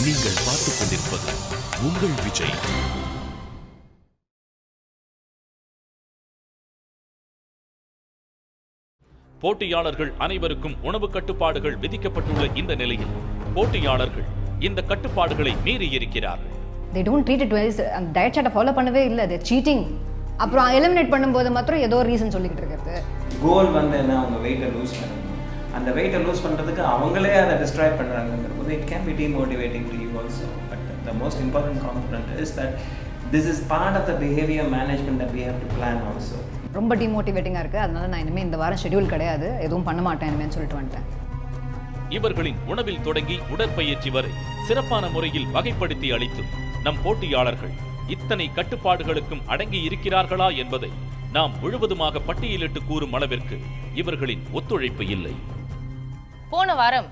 நீங்கள் பார்த்துக் கொண்டிருப்பது உங்கள் விஜய். போட்டியாளர்கள் அனைவருக்கும் உணவு கட்டுப்பாடுகள் விதிக்கப்பட்டுள்ள இந்த நிலையில் போட்டியாளர்கள் இந்த கட்டுப்பாடுகளை மீறி இருக்கிறார்கள். They don't treat it well. Diet சார்ட்டை ஃபாலோ பண்ணவே இல்லை. They cheating. அப்புறம் எலிமினேட் பண்ணும்போது மாத்திரம் ஏதோ ரீசன் சொல்லிக்கிட்டு இருக்கிறது. கோல் வந்து என்ன, அவங்க வெயிட்டை லூஸ் பண்ணணும். அந்த வெயிட்டை லூஸ் பண்ணுறதுக்கு அவங்களே அதை destroy பண்ணுறாங்கங்கிறது it can be demotivating to you also. But the most important component is that this is part of the behavior management that we have to plan also. ரொம்ப டிமோட்டிவேட்டிங்காக இருக்குது. அதனால நான் இனிமேல் இந்த வாரம் ஷெட்யூல் கிடையாது, எதுவும் பண்ண மாட்டேன் இனிமேல் சொல்லிட்டு வந்துட்டேன். இவர்களின் உணவில் தொடங்கி உடற்பயிற்சி வரை சிறப்பான முறையில் வகைப்படுத்தி அளித்தும் நம் போட்டியாளர்கள் இத்தனை கட்டுப்பாடுகளுக்கும் அடங்கி இருக்கிறார்களா என்பதை நாம் முழுவதுமாக பட்டியலிட்டு கூறும் அளவிற்கு இவர்களின் ஒத்துழைப்பு இல்லை. போன வாரம்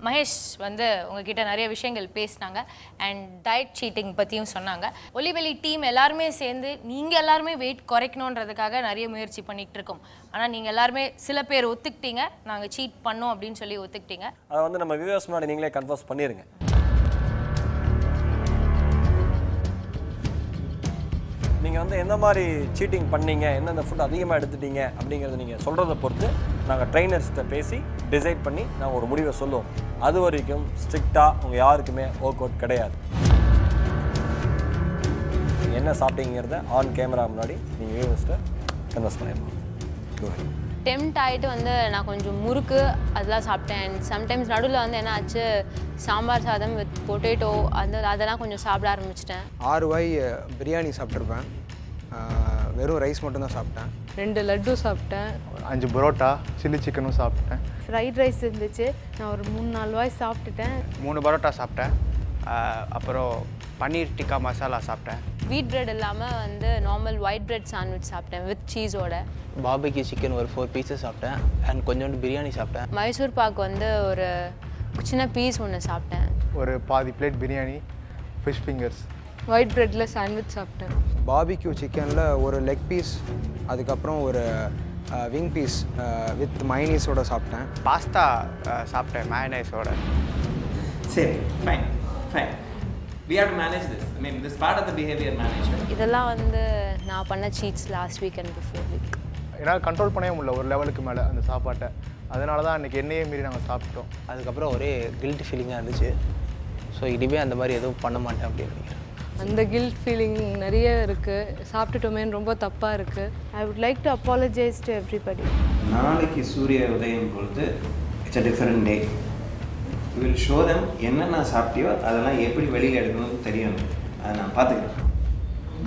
மகேஷ் வந்து உங்ககிட்ட நிறைய விஷயங்கள் பேசினாங்க அண்ட் டயட் சீட்டிங் பற்றியும் சொன்னாங்க. ஒலிவெளி டீம் எல்லாருமே சேர்ந்து நீங்கள் எல்லாருமே வெயிட் குறைக்கணுன்றதுக்காக நிறைய முயற்சி பண்ணிகிட்டு இருக்கோம். ஆனால் நீங்கள் எல்லாருமே சில பேர் ஒத்துக்கிட்டீங்க, நாங்கள் சீட் பண்ணோம் அப்படின்னு சொல்லி ஒத்துக்கிட்டீங்க. அதை வந்து நம்ம வியூவர்ஸ் முன்னாடி நீங்களே கன்ஃபர்ஸ் பண்ணிடுங்க. நீங்கள் வந்து எந்த மாதிரி சீட்டிங் பண்ணீங்க, எந்தெந்த ஃபுட் அதிகமாக எடுத்துட்டீங்க அப்படிங்கிறத நீங்கள் சொல்கிறத பொறுத்து நாங்கள் ட்ரைனர்ஸ்கிட்ட பேசி டிசைட் பண்ணி நாங்கள் ஒரு முடிவை சொல்லுவோம். அது வரைக்கும் ஸ்ட்ரிக்டாக உங்கள் யாருக்குமே ஒர்க் அவுட் கிடையாது. நீங்கள் என்ன சாப்பிட்டீங்கிறத ஆன் கேமரா முன்னாடி நீங்கள் வியூவர்ஸ்கிட்ட கன்வர்ஸ் பண்ணிடலாம். டெம்ட் ஆகிட்டு வந்து நான் கொஞ்சம் முறுக்கு அதெல்லாம் சாப்பிட்டேன். அண்ட் சம்டைம்ஸ் நடுவில் வந்து என்ன ஆச்சு, சாம்பார் சாதம் வித் பொட்டேட்டோ அதெல்லாம் கொஞ்சம் சாப்பிட ஆரம்பிச்சிட்டேன். 6 வாய் பிரியாணி சாப்பிட்ருப்பேன். வெறும் ரைஸ் மட்டும்தான் சாப்பிட்டேன். 2 லட்டு சாப்பிட்டேன். 5 பரோட்டா சில்லி சிக்கனும் சாப்பிட்டேன். ஃப்ரைட் ரைஸ் இருந்துச்சு, நான் ஒரு 3-4 வாய் சாப்பிட்டுட்டேன். 3 பரோட்டா சாப்பிட்டேன். அப்புறம் பன்னீர் டிக்கா மசாலா சாப்பிட்டேன். வீட் பிரெட் இல்லாமல் வந்து நார்மல் ஒயிட் பிரெட் சாண்ட்விச் சாப்பிட்டேன் வித் சீஸோட. பாபிக்கு சிக்கன் ஒரு 4 பீஸஸ் சாப்பிட்டேன் அண்ட் கொஞ்சோண்டு பிரியாணி சாப்பிட்டேன். மைசூர் பாக் வந்து ஒரு சின்ன பீஸ் ஒன்று சாப்பிட்டேன். ஒரு பாதி plate biryani, fish fingers. White பிரெட்டில் சாண்ட்விச் சாப்பிட்டேன். பாபிக்யூ சிக்கனில் ஒரு லெக் பீஸ், அதுக்கப்புறம் ஒரு விங் பீஸ் வித் மயனீஸோட சாப்பிட்டேன். பாஸ்தா சாப்பிட்டேன் மயனீஸோட. சரி, fine fine. We have to manage this. I mean, this is part of the behavior management. இதெல்லாம் வந்து நான் பண்ண cheats last week and before week. என்னால் கண்ட்ரோல் பண்ணவே முடியல ஒரு லெவலுக்கு மேலே அந்த சாப்பாட்டை. அதனால தான் அன்றைக்கி என்னையே மீறி நாங்கள் சாப்பிட்டோம். அதுக்கப்புறம் ஒரே கில்ட் ஃபீலிங்காக இருந்துச்சு. ஸோ இனிமேல் அந்த மாதிரி எதுவும் பண்ண மாட்டேன் அப்படின்னு. அந்த கில்ட் ஃபீலிங் நிறைய இருக்குது. சாப்பிட்டுட்டோமேன்னு ரொம்ப தப்பாக இருக்குது. I would like to apologise to everybody. நாளைக்கு சூரிய உதயம் பொழுது it's a different day. We will show them என்னென்ன சாப்பிட்டியோ அதெல்லாம் எப்படி வெளியில் எடுக்கணும்னு தெரியும். அதை நான் பார்த்துக்கிறேன்.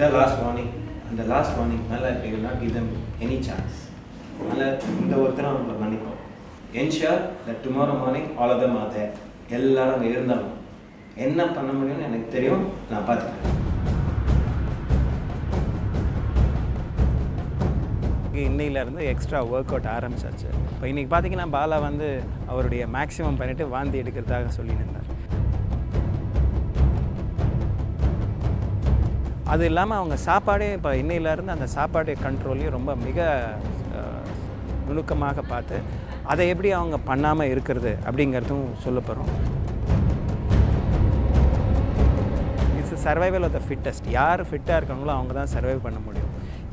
த லாஸ்ட் வார்னிங், அந்த லாஸ்ட் வார்னிங் மேலே we will not give them any chance. அதனால் இந்த ஒருத்தரும் அவங்களை மன்னிப்போம். Ensure that tomorrow morning all of them are there. எல்லாரும் அங்கே இருந்தாலும் என்ன பண்ண முடியும்னு எனக்கு தெரியும், நான் பார்த்துக்கிறேன். இன்னையிலேருந்து எக்ஸ்ட்ரா ஒர்க் அவுட் ஆரம்பிச்சாச்சு. இப்போ இன்றைக்கி பார்த்தீங்கன்னா பாலா வந்து அவருடைய மேக்ஸிமம் பண்ணிவிட்டு வாந்தி எடுக்கிறதாக சொல்லியிருந்தார். அது இல்லாமல் அவங்க சாப்பாடே இப்போ இன்னையிலேருந்து அந்த சாப்பாடு கண்ட்ரோலையும் ரொம்ப மிக நுணுக்கமாக பார்த்து அதை எப்படி அவங்க பண்ணாமல் இருக்கிறது அப்படிங்கிறதும் சொல்ல போகிறோம். It's survival of the fittest. யார் ஃபிட்டாக இருக்காங்களோ அவங்க தான் சர்வைவ் பண்ண முடியும்.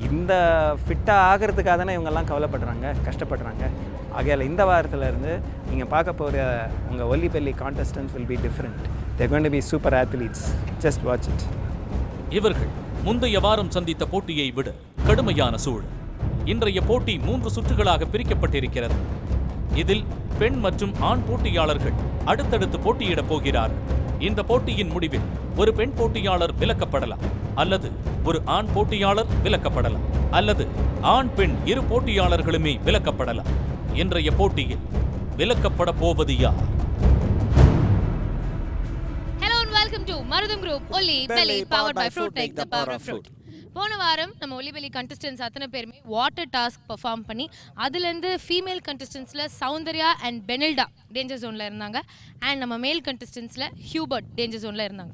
இந்த ஃபிட்டாக ஆகிறதுக்காக தானே இவங்கெல்லாம் கவலைப்படுறாங்க, கஷ்டப்படுறாங்க. ஆகையால் இந்த வாரத்திலேருந்து நீங்கள் பார்க்க போகிற உங்கள் olly belly contestants will be different. They're going to be super athletes. Just watch it. இவர்கள் முந்தைய வாரம் சந்தித்த போட்டியை விட கடுமையான சூழல். இன்றைய போட்டி 3 சுற்றுகளாக பிரிக்கப்பட்டிருக்கிறது. இதில் பெண் மற்றும் ஆண் போட்டியாளர்கள் அடுத்தடுத்து போட்டியிடப் போகிறார்கள். இந்த போட்டியின் முடிவில் ஒரு பெண் போட்டியாளர் விலக்கப்படலாம், அல்லது ஒரு ஆண் போட்டியாளர் விலக்கப்படலாம், அல்லது ஆண் பெண் இரு போட்டியாளர்களுமே விலக்கப்படலாம். இன்றைய போட்டியில் விலக்கப்பட போவது யார்? Hello and welcome to Marudam Group Oli Belly powered by Fruit Take the Power of Fruit. போன வாரம் நம்ம ஒலிபெலி கண்டஸ்டன்ஸ் அத்தனை பேருமே வாட்டர் டாஸ்க் பெர்ஃபார்ம் பண்ணி அதுலேருந்து ஃபீமேல் கண்டஸ்டன்ஸில் சௌந்தர்யா அண்ட் பெனில்டா டேஞ்சர் ஜோனில் இருந்தாங்க. அண்ட் நம்ம மேல் கண்டஸ்டன்ஸில் ஹியூபர்ட் டேஞ்சர் ஜோனில் இருந்தாங்க.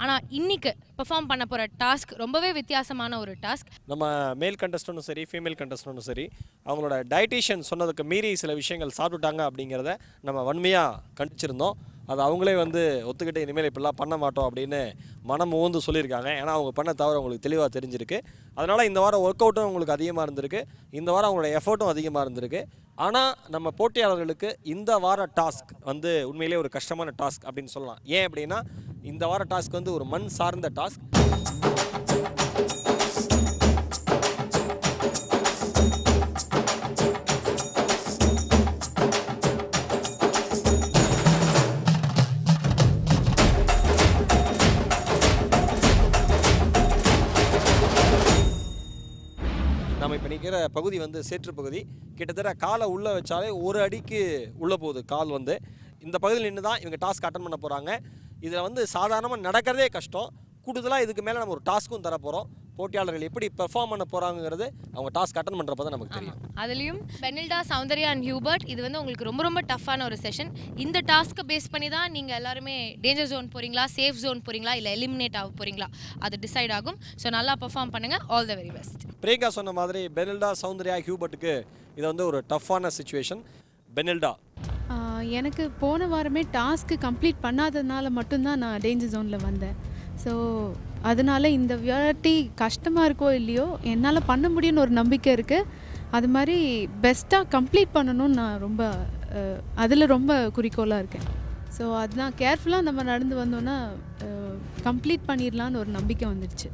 ஆனால் இன்றைக்கி பெர்ஃபார்ம் பண்ண போகிற டாஸ்க் ரொம்பவே வித்தியாசமான ஒரு டாஸ்க். நம்ம மேல் கண்டஸ்டன்ட்டும் சரி ஃபீமேல் கண்டஸ்டன்ட்டும் சரி அவங்களோட டயட்டீஷியன் சொன்னதுக்கு மீறி சில விஷயங்கள் சாப்பிட்டுட்டாங்க அப்படிங்கிறத நம்ம வன்மையாக கண்டிச்சிருந்தோம். அது அவங்களே வந்து ஒத்துக்கிட்டு இனிமேல் இப்படிலாம் பண்ண மாட்டோம் அப்படின்னு மனம் ஊந்து சொல்லியிருக்காங்க. ஏன்னா அவங்க பண்ண தவிர அவங்களுக்கு தெளிவாக தெரிஞ்சிருக்கு. அதனால் இந்த வாரம் ஒர்க் அவுட்டும் அவங்களுக்கு அதிகமாக இருந்திருக்கு, இந்த வாரம் அவங்களோட எஃபர்ட்டும் அதிகமாக இருந்திருக்கு. ஆனால் நம்ம போட்டியாளர்களுக்கு இந்த வார டாஸ்க் வந்து உண்மையிலே ஒரு கஷ்டமான டாஸ்க் அப்படின்னு சொல்லலாம். ஏன் அப்படின்னா இந்த வார டாஸ்க் வந்து ஒரு மண் சார்ந்த டாஸ்க். நம்ம இப்போ நிற்கிற பகுதி வந்து சேற்று பகுதி. கிட்டத்தட்ட காலை உள்ளே வச்சாலே ஒரு அடிக்கு உள்ளே போகுது கால் வந்து. இந்த பகுதியில் நின்று தான் இவங்க டாஸ்க் அட்டன் பண்ண போகிறாங்க. இதில் வந்து சாதாரணமாக நடக்கிறதே கஷ்டம். கூடுதலாக இதுக்கு மேலே நம்ம ஒரு டாஸ்க்கும் தர போகிறோம். போட்டியாளர்கள் எப்படி பெர்ஃபார்ம் பண்ண போகிறாங்கிறது அவங்க டாஸ்க் அட்டன் பண்ணுறப்ப தான் நமக்கு தெரியும். அதுலேயும் பெனில்டா, சௌந்தர்யா அண்ட் ஹியூபர்ட், இது வந்து உங்களுக்கு ரொம்ப ரொம்ப டஃப்பான ஒரு செஷன். இந்த டாஸ்க்கை பேஸ் பண்ணி தான் நீங்கள் எல்லாருமே டேஞ்சர் ஜோன் போகிறீங்களா, சேஃப் ஜோன் போகிறீங்களா, இல்லை எலிமினேட் ஆக போகிறீங்களா, அது டிசைட் ஆகும். ஸோ நல்லா பெர்ஃபார்ம் பண்ணுங்கள். All the very best. Priyanka சொன்ன மாதிரி பெனில்டா, சௌந்தர்யா, ஹியூபர்ட்டுக்கு இது வந்து ஒரு டஃப்பான சிச்சுவேஷன். பெனில்டா, எனக்கு போன வாரமே டாஸ்க்கு கம்ப்ளீட் பண்ணாததுனால மட்டும்தான் நான் டேஞ்சர் ஜோனில் வந்தேன். ஸோ அதனால இந்த வாட்டி கஷ்டமாக இருக்கோ இல்லையோ என்னால் பண்ண முடியும்னு ஒரு நம்பிக்கை இருக்குது. அது மாதிரி பெஸ்ட்டாக கம்ப்ளீட் பண்ணணும்னு நான் ரொம்ப அதில் ரொம்ப குறிக்கோளாக இருக்கேன். ஸோ அதுதான் கேர்ஃபுல்லாக நம்ம நடந்து வந்தோன்னா கம்ப்ளீட் பண்ணிடலான்னு ஒரு நம்பிக்கை வந்துடுச்சு.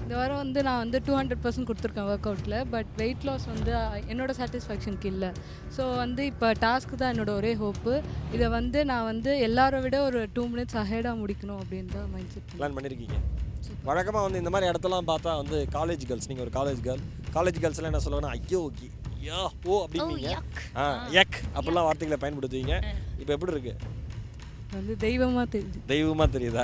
இந்த வாரம் வந்து நான் வந்து 200% கொடுத்துருக்கேன் ஒர்க் அவுட்டில். பட் வெயிட் லாஸ் வந்து என்னோடய சாட்டிஸ்ஃபேக்ஷனுக்கு இல்லை. ஸோ வந்து இப்போ டாஸ்க்கு தான் என்னோடய ஒரே ஹோப்பு. இதை வந்து நான் வந்து எல்லாரை விட ஒரு 2 minutes அஹெடாக முடிக்கணும் அப்படின்னு தான் மைண்ட் செட் பிளான் பண்ணியிருக்கீங்க. வழக்கமாக வந்து இந்த மாதிரி இடத்தெல்லாம் பார்த்தா வந்து காலேஜ் கேர்ள்ஸ், நீங்கள் ஒரு காலேஜ் கேர்ள்ஸ்லாம் என்ன சொல்லுவாங்கன்னா ஐயோ யா ஓ அப்படிங்க யக் அப்படிலாம் வார்த்தைகளை பயன்படுத்துவீங்க. இப்போ எப்படி இருக்கு? வந்து தெய்வமாக தெரியுதா?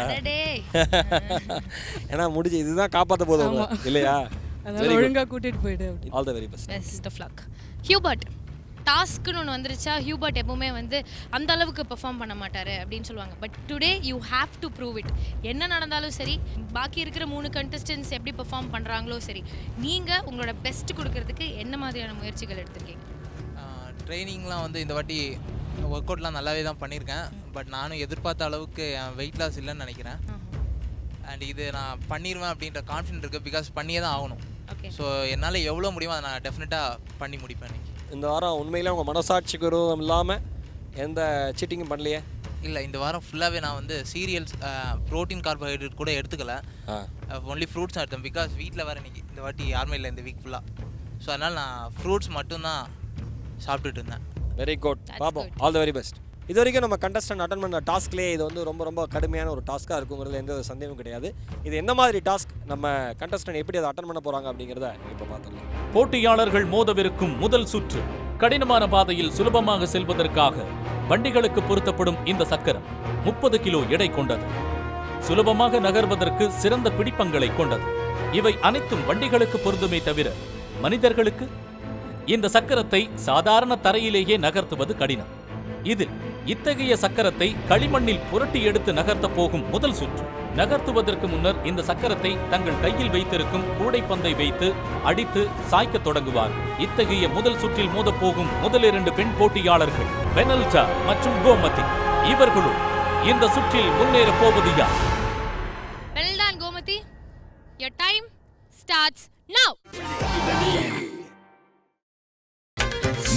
ஏன்னா முடிஞ்சு இதுதான் காப்பாற்ற போதும் இல்லையா? ஒழுங்காக கூட்டிகிட்டு போயிடு. All the very best. Best of luck. Hubert, டாஸ்க்குன்னு ஒன்று வந்துருச்சா ஹியூபர்ட் எப்பவுமே வந்து அந்த அளவுக்கு பெர்ஃபார்ம் பண்ண மாட்டார் அப்படின்னு சொல்லுவாங்க. But today you have to prove it. என்ன நடந்தாலும் சரி, பாக்கி இருக்கிற 3 contestants எப்படி பெர்ஃபார்ம் பண்ணுறாங்களோ சரி, நீங்கள் உங்களோட பெஸ்ட் கொடுக்கறதுக்கு என்ன மாதிரியான முயற்சிகள் எடுத்திருக்கீங்க? ட்ரைனிங்லாம் வந்து இந்த வாட்டி ஒர்க் அவுட்லாம் நல்லாவே தான் பண்ணியிருக்கேன். பட் நானும் எதிர்பார்த்த அளவுக்கு என் வெயிட் லாஸ் இல்லைன்னு நினைக்கிறேன். அண்ட் இது நான் பண்ணிடுவேன் அப்படின்ற கான்ஃபிடென்ட் இருக்குது. பிகாஸ் பண்ணியே தான் ஆகணும். ஸோ என்னால் எவ்வளோ முடியுமோ அதை நான் டெஃபினட்டாக பண்ணி முடிப்பேன். இந்த வாரம் உண்மையிலே உங்கள் மனசாட்சிக்கு விரோதம் இல்லாமல் எந்த சீட்டிங்கும் பண்ணலையே? இல்லை, இந்த வாரம் ஃபுல்லாகவே நான் வந்து சீரியல்ஸ், ப்ரோட்டீன், கார்போஹைட்ரேட் கூட எடுத்துக்கல. ஒன்லி ஃப்ரூட்ஸ் எடுத்தேன். பிகாஸ் வீட்டில் வேறு இன்றைக்கி இந்த வாட்டி யாருமே இல்லை இந்த வீக் ஃபுல்லாக. ஸோ அதனால் நான் ஃப்ரூட்ஸ் மட்டும்தான் சாப்பிட்டுட்டு இருந்தேன். Very good. பாப்போம். All the very best. இது வரைக்கும் நம்ம கண்டஸ்டன்ட் அட்டன் பண்ண டாஸ்க்லேயே இது வந்து ரொம்ப ரொம்ப கடுமையான ஒரு டாஸ்க்காக இருக்குங்கிறது எந்த ஒரு சந்தேகமும் கிடையாது. இது என்ன மாதிரி டாஸ்க், நம்ம கண்டஸ்டன்ட் எப்படி அதை அட்டன் பண்ண போகிறாங்க அப்படிங்கிறத இப்போ பார்த்துக்கலாம். போட்டியாளர்கள் மோதவிருக்கும் முதல் சுற்று. கடினமான பாதையில் சுலபமாக செல்வதற்காக வண்டிகளுக்கு பொருத்தப்படும் இந்த சக்கரம் 30 கிலோ எடை கொண்டது. சுலபமாக நகர்வதற்கு சிறந்த பிடிப்பங்களை கொண்டது. இவை அனைத்தும் வண்டிகளுக்கு பொருந்துமே தவிர மனிதர்களுக்கு இந்த சக்கரத்தை சாதாரண தரையிலேயே நகர்த்துவது கடினம். இதில் இத்தகைய சக்கரத்தை களிமண்ணில் புரட்டி எடுத்து நகர்த்த போகும் முதல் சுற்று. நகர்த்துவதற்கு முன்னர் இந்த சக்கரத்தை தங்கள் கையில் வைத்திருக்கும் கூடைப்பந்தை வைத்து அடித்து சாய்க்க தொடங்குவார். இத்தகைய முதல் சுற்றில் மோதப்போகும் முதல் 2 பெண் போட்டியாளர்கள் பெனில்டா மற்றும் கோமதி. இவர்களும் இந்த சுற்றில் முன்னேற போவது யார்? பெனில்டா and Gomathi, your time starts now.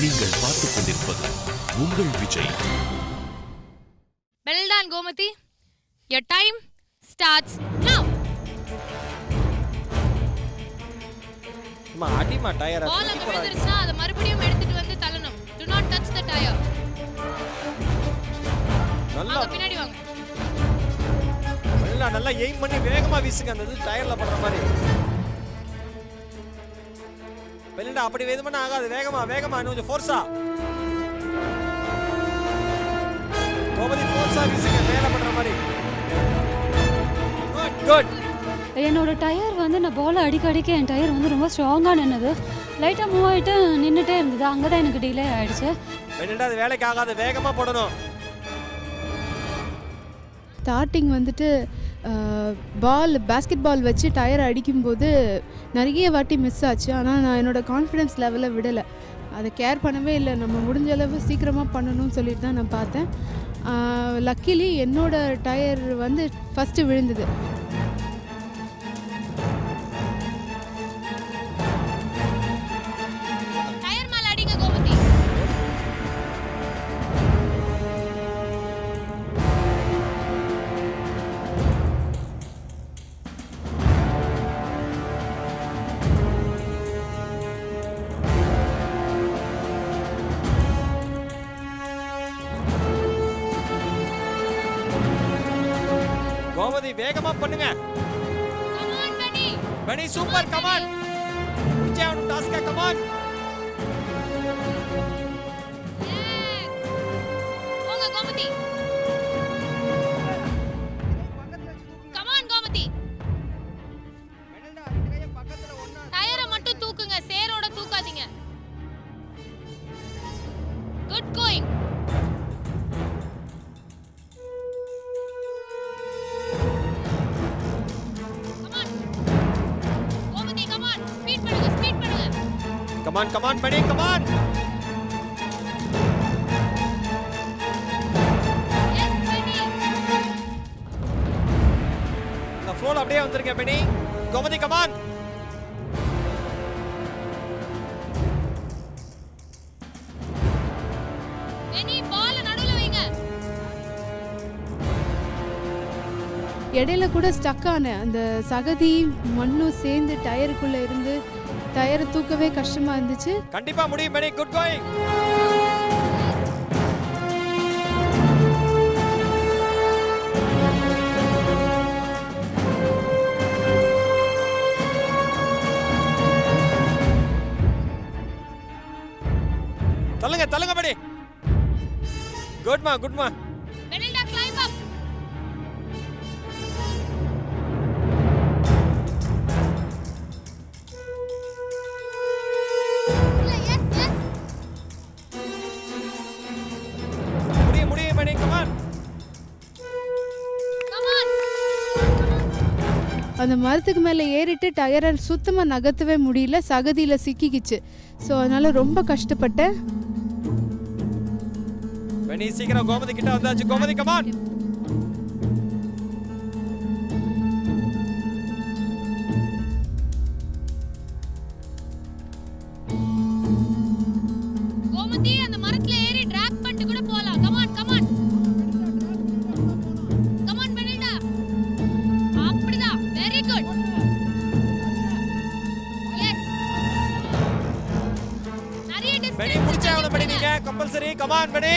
நீங்கள் பார்த்துக் கொண்டிருப்பது உங்கள் Vijay. Benilda and Gomathi, your time starts now. அடிமா டயர் பால் அங்க விழுந்துருச்சுனா அதை மறுபடியும் எடுத்துட்டு வந்து தள்ளணும். do not touch the tire. நல்லா பின்னாடி வாங்க. நல்லா எய்ம் பண்ணி வேகமா வீசுங்க. அந்த டயர்ல படுற மாதிரி. பெனில்டா அப்படி வேகமா ஆகாது. வேகமா கொஞ்சம் ஃபோர்ஸா. கோமதி ஃபோர்ஸா வீசுங்க மேல படுற மாதிரி. குட். என்னோட டயர் வந்து நான் பால் அடிக்க என் டயர் வந்து ரொம்ப ஸ்ட்ராங்காக நின்னது. லைட்டாக மூவ் ஆகிட்டு நின்றுட்டே இருந்தது. அங்கே தான் எனக்கு டிலே ஆகிடுச்சு. பெனில்டா அது வேலைக்கு ஆகாது. வேகமாக போடணும். ஸ்டார்டிங் வந்துட்டு பேஸ்கெட் பால் வச்சு டயர் அடிக்கும்போது நிறைய வாட்டி மிஸ் ஆச்சு. ஆனால் நான் என்னோடய கான்ஃபிடென்ஸ் லெவலை விடலை. அதை கேர் பண்ணவே இல்லை. நம்ம முடிஞ்ச அளவு சீக்கிரமாக பண்ணணும்னு சொல்லிட்டு தான் நான் பார்த்தேன். லக்கிலி என்னோட டயர் வந்து ஃபஸ்ட்டு விழுந்தது. கோமதி வேகமா பண்ணுங்க. கமான் பனி. பனி சூப்பர் கமான். முடிச்சே அவனு டாஸ்கா கமான். போங்க கோமதி. கமான் கோமதி. டயரை மட்டும் தூக்குங்க, சேரோட தூக்காதீங்க. Good going. Come on, buddy, come on. Yes, buddy. The floor அப்படியே வந்துருங்க Benny. Gomathi come on. Benny பால் நடுவுல வைங்க. இடையில கூட ஸ்டக் ஆன அந்த சகதி மண்ணும் சேர்ந்து டயருக்குள்ள இருந்து டயரை தூக்கவே கஷ்டமா இருந்துச்சு. கண்டிப்பா முடியும் Benny, good going. தள்ளுங்க தள்ளுங்க Benny. Good ma, good ma. Benilda climb up. அந்த மரத்துக்கு மேலே ஏறிட்டு டயரை சுத்தமாக நகர்த்தவே முடியல, சகதியில் சிக்கிக்கிச்சு. ஸோ அதனால ரொம்ப கஷ்டப்பட்டேன். சீக்கிரம் கோமதி கிட்ட வந்தாச்சு. கோமதி கமான். கோமதி அந்த மரத்துல ஏறி டிராக் பண்ணிட்டு கூட போலாம். Come on come on come on Benilda. அப்படிதான். Very good. எஸ். நிறைய டிஸ்டன்ஸ். பெனி முடிச்சாவணும் பெனி, நீங்க கம்பல்சரி. கமான் பெனி.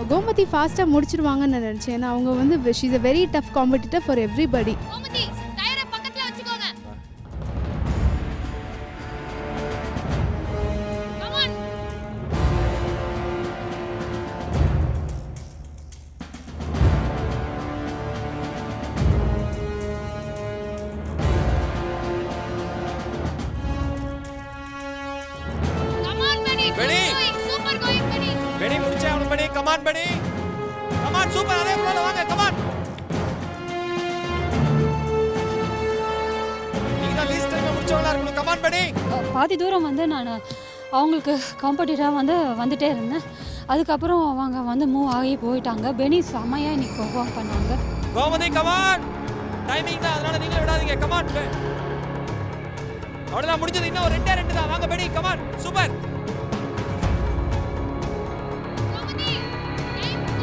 கோமதி ஃபாஸ்ட்டாக முடிச்சிடுவாங்கன்னு நான் நினச்சேன். ஏன்னா அவங்க வந்து she is a very tough competitor for everybody. Gomathi டயரை பக்கத்துல வச்சுக்கோங்க. Come on. Come on Beni. Beni. Super going Beni. Beni முடிச்சாவணும் பெனி. Come on Beni. Come on super. அதே போல வாங்க. கமான். நீங்க தான் லீஸ்ட் டைம் முடிச்சவங்களா இருக்கணும். கமான் பெனி. பாதி தூரம் வந்து நான் அவங்களுக்கு காம்படிட்டராக வந்துட்டே இருந்தேன். அதுக்கப்புறம் அவங்க வந்து மூவ் ஆகி போயிட்டாங்க. பெனி செம்மையாக இன்னைக்கு பெர்ஃபார்ம் பண்ணாங்க. கோமதி கமான். டைமிங் தான், அதனால நீங்களே விடாதீங்க. கமான். அவ்வளோதான் முடிஞ்சது. இன்னும் ஒரு ரெண்டு தான். வாங்க Beni. Come on super.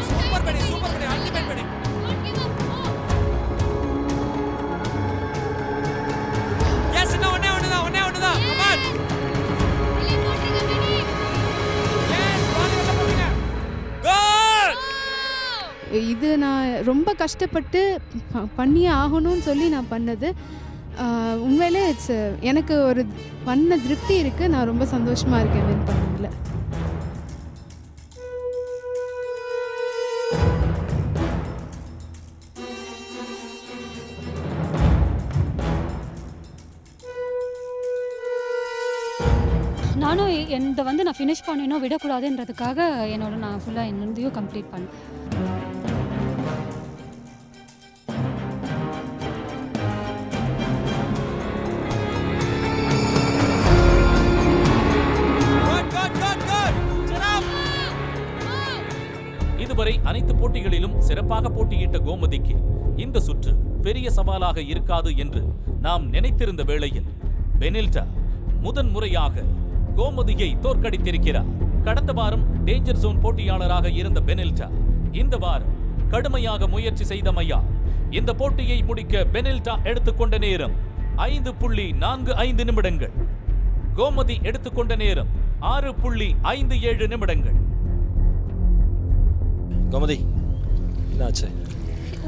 Super Beni, super Beni, ultimate Beni. Yes, இன்னும் ஒண்ணே ஒண்ணுதான். கமான். எஸ், பாருங்க போடுங்க. கோல். இது நான் ரொம்ப கஷ்டப்பட்டு பண்ணியே ஆகணும்னு சொல்லி நான் பண்ணது. உண்மையிலே எனக்கு ஒரு பண்ண திருப்தி இருக்குது. நான் ரொம்ப சந்தோஷமாக இருக்கேன் வின் பண்ணதில். நானும் இந்த வந்து நான் ஃபினிஷ் பண்ணணும் விடக்கூடாதுன்றதுக்காக நான் ஃபுல்லாக என்னதையும் கம்ப்ளீட் பண்ணேன். சிறப்பாக போட்டியிட்ட கோமதிக்கு இந்த சுற்று பெரிய சவாலாக இருக்காது என்று நாம் நினைத்திருந்த வேளையில் பெனில்டா முதன்முறையாக கோமதியை தோற்கடித்திருக்கிறார். கடந்த வாரம் டேஞ்சர் ஜோன் போட்டியாளராக இருந்த பெனில்டா இந்த வாரம் கடுமையாக முயற்சி செய்தமையால் இந்த போட்டியை முடிக்க பெனில்டா எடுத்துக்கொண்ட நேரம் 5.45 நிமிடங்கள். கோமதி எடுத்துக்கொண்ட நேரம் 6.57 நிமிடங்கள். கோமதி என்னாச்சு?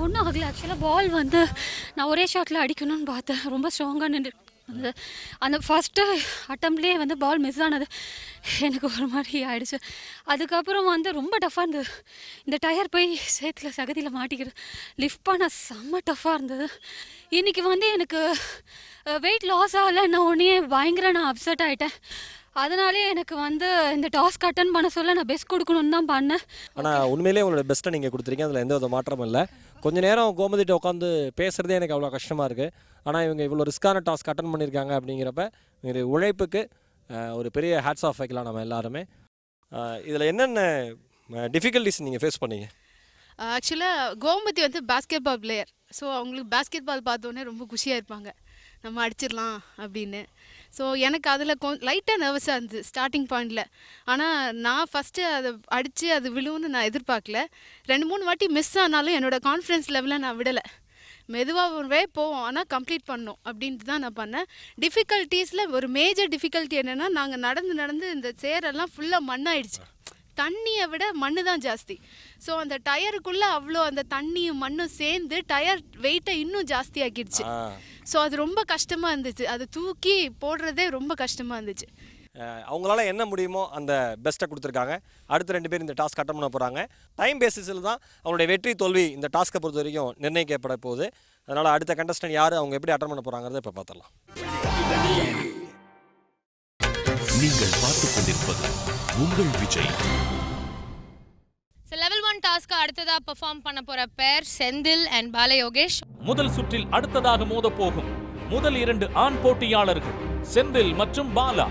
ஒன்றும் ஆகல. ஆக்சுவலாக பால் வந்து நான் ஒரே ஷாட்டில் அடிக்கணும்னு பார்த்தேன். ரொம்ப ஸ்ட்ராங்காக நின்று அந்த ஃபஸ்ட்டு அட்டம்ப்ட்லேயே வந்து பால் மிஸ் ஆனது எனக்கு ஒரு மாதிரி ஆயிடுச்சு. அதுக்கப்புறம் வந்து ரொம்ப டஃப்பாக இருந்தது. இந்த டயர் போய் சேத்துல சகதியில் மாட்டிக்கிறது லிஃப்ட் பண்ண செம்ம டஃப்பாக இருந்தது. இன்றைக்கி வந்து எனக்கு வெயிட் லாஸ் ஆகலைன்ன உடனே பயங்கர நான் அப்செட் ஆகிட்டேன். அதனாலே எனக்கு வந்து இந்த டாஸ்க் அட்டன் பண்ண சொல்ல நான் பெஸ்ட் கொடுக்கணும்னு தான் பண்ணேன். ஆனால் உண்மையிலேயே உங்களோட பெஸ்ட்டை நீங்கள் கொடுத்துருக்கீங்க. அதில் எந்த வித மாற்றமும் இல்லை. கொஞ்சம் நேரம் கோமதிட்ட உட்காந்து பேசுகிறதே எனக்கு அவ்வளோ கஷ்டமாக இருக்குது. ஆனால் இவங்க இவ்வளோ ரிஸ்க்கான டாஸ்க் அட்டன் பண்ணியிருக்காங்க அப்படிங்கிறப்ப இது உழைப்புக்கு ஒரு பெரிய ஹேட்ஸ் ஆஃப் வைக்கலாம் நம்ம எல்லாருமே. இதில் என்னென்ன டிஃபிகல்ட்டிஸ் நீங்கள் ஃபேஸ் பண்ணீங்க? ஆக்சுவலாக கோமதி வந்து பாஸ்கெட் பால் பிளேயர். ஸோ அவங்களுக்கு பாஸ்கெட் பால் பார்த்தோன்னே ரொம்ப குஷியாக இருப்பாங்க, நம்ம அடிச்சிடலாம் அப்படின்னு. ஸோ எனக்கு அதில் லைட்டாக நர்வஸாக இருந்துச்சு ஸ்டார்டிங் பாயிண்டில். ஆனால் நான் ஃபஸ்ட்டு அதை அடித்து அது விழுவுன்னு நான் எதிர்பார்க்கல. 2-3 வாட்டி மிஸ் ஆனாலும் என்னோடய கான்ஃபிடன்ஸ் லெவலில் நான் விடலை. மெதுவாகவே போவோம், ஆனால் கம்ப்ளீட் பண்ணோம் அப்படின்ட்டு தான் நான் பண்ணேன். டிஃபிகல்ட்டிஸில் ஒரு மேஜர் டிஃபிகல்ட்டி என்னென்னா, நாங்கள் நடந்து இந்த சேரெல்லாம் ஃபுல்லாக மண்ணாயிடுச்சு. தண்ணியை விட மண்ணு தான் ஜாஸ்தி. ஸோ அந்த டயருக்குள்ளே அவ்வளோ அந்த தண்ணியும் மண்ணும் சேர்ந்து டயர் வெயிட்டை இன்னும் ஜாஸ்தி ஆக்கிடுச்சு. ஸோ அது ரொம்ப கஷ்டமாக இருந்துச்சு. அது தூக்கி போடுறதே ரொம்ப கஷ்டமாக இருந்துச்சு. அவங்களால என்ன முடியுமோ அந்த பெஸ்ட்டை கொடுத்துருக்காங்க. அடுத்த 2 பேர் இந்த டாஸ்க் அட்டன் பண்ண போகிறாங்க. டைம் பேசிஸில் தான் அவங்களுடைய வெற்றி தோல்வி இந்த டாஸ்க்கை பொறுத்த வரைக்கும் நிர்ணயிக்கப்பட போகுது. அதனால் அடுத்த கண்டஸ்டன்ட் யார், அவங்க எப்படி அட்டன் பண்ண போகிறாங்கிறத இப்போ பார்த்துடலாம். நீங்கள் பார்த்துக் கொண்டிருப்பது உங்கள் விஜய். லெவல் 1 டாஸ்க் அடுத்ததா பெர்ஃபார்ம் பண்ண போற பேர் செந்தில் அண்ட் பால யோகேஷ். முதல் சுற்றில் அடுத்ததாக மோத போகும் முதல் 2 ஆண் போட்டியாளர்கள் செந்தில் மற்றும் பாலா.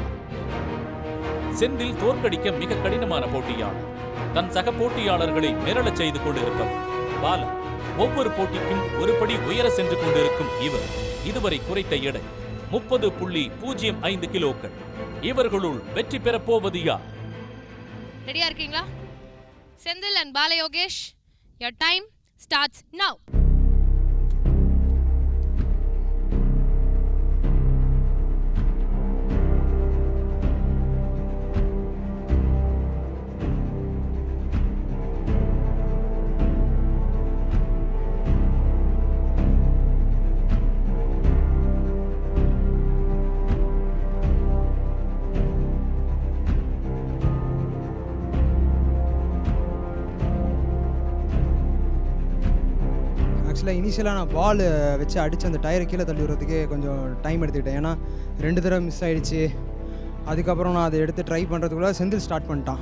செந்தில் தோற்கடிக்க மிக கடினமான போட்டியாளர். தன் சக போட்டியாளர்களை மிரளச் செய்து கொண்டிருப்பவர் பாலா. ஒவ்வொரு போட்டிக்கும் ஒரு படி உயர சென்று கொண்டிருக்கும் இவர் இதுவரை குறைத்த எடை 30.05 கிலோக்கள். இவர்களுள் வெற்றி பெறப் போவது யார்? ரெடியா இருக்கீங்களா? Senthil and Bala Yogesh, your time starts now. ஆக்சுவலாக இனிஷியலாக நான் பால் வச்சு அடித்து அந்த டயரை கீழே தள்ளி விடுறதுக்கே கொஞ்சம் டைம் எடுத்துக்கிட்டேன். ஏன்னா 2 தடவை மிஸ் ஆகிடுச்சு. அதுக்கப்புறம் நான் அதை எடுத்து ட்ரை பண்ணுறதுக்குள்ளே செந்தில் ஸ்டார்ட் பண்ணிட்டான்.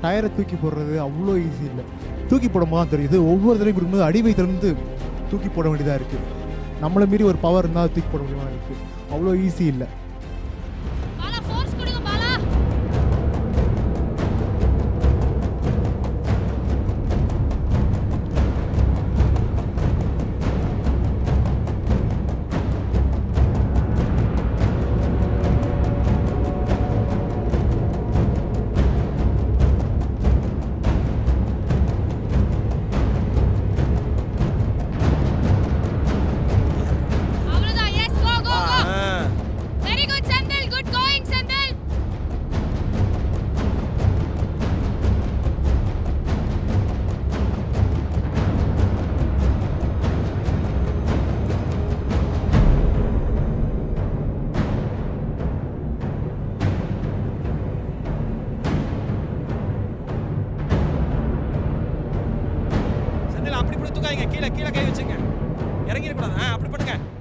டயரை தூக்கி போடுறது அவ்வளோ ஈஸி இல்லை. தூக்கி போடும்போது தான் தெரியுது. ஒவ்வொரு தடவை கொடுக்கும்போது அடிவயிற்றிலிருந்து தூக்கி போட வேண்டியதாக இருக்குது. நம்மளை மீறி ஒரு பவர் இருந்தால் தூக்கி போட முடியுமா இருக்குது. அவ்வளோ ஈஸி இல்லை.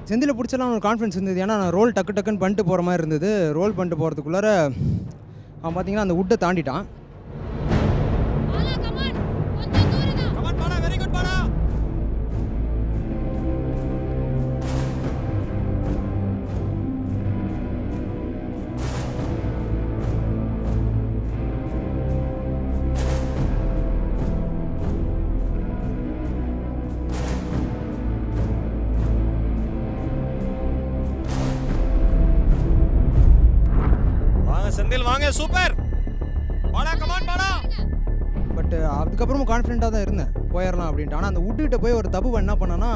செந்தில் பிடிச்சலாம் ஒரு கான்ஃபிடன்ஸ் இருந்தது. ஏன்னா நான் ரோல் டக்குன்னு பண்ணிட்டு போகிற மாதிரி இருந்தது. ரோல் பண்ணிட்டு போகிறதுக்குள்ளார அவன் பார்த்தீங்கன்னா அந்த உட்டை தாண்டிட்டான். செந்தில் வாங்க, super. Bala, come on Bala. But அதுக்கப்புறமும் கான்ஃபிடென்ட்டாக தான் இருந்தேன், போயிடலாம் அப்படின்ட்டு. ஆனால் அந்த வுட்டுக்கிட்ட போய் ஒரு தப்பு என்ன பண்ணேன்னா,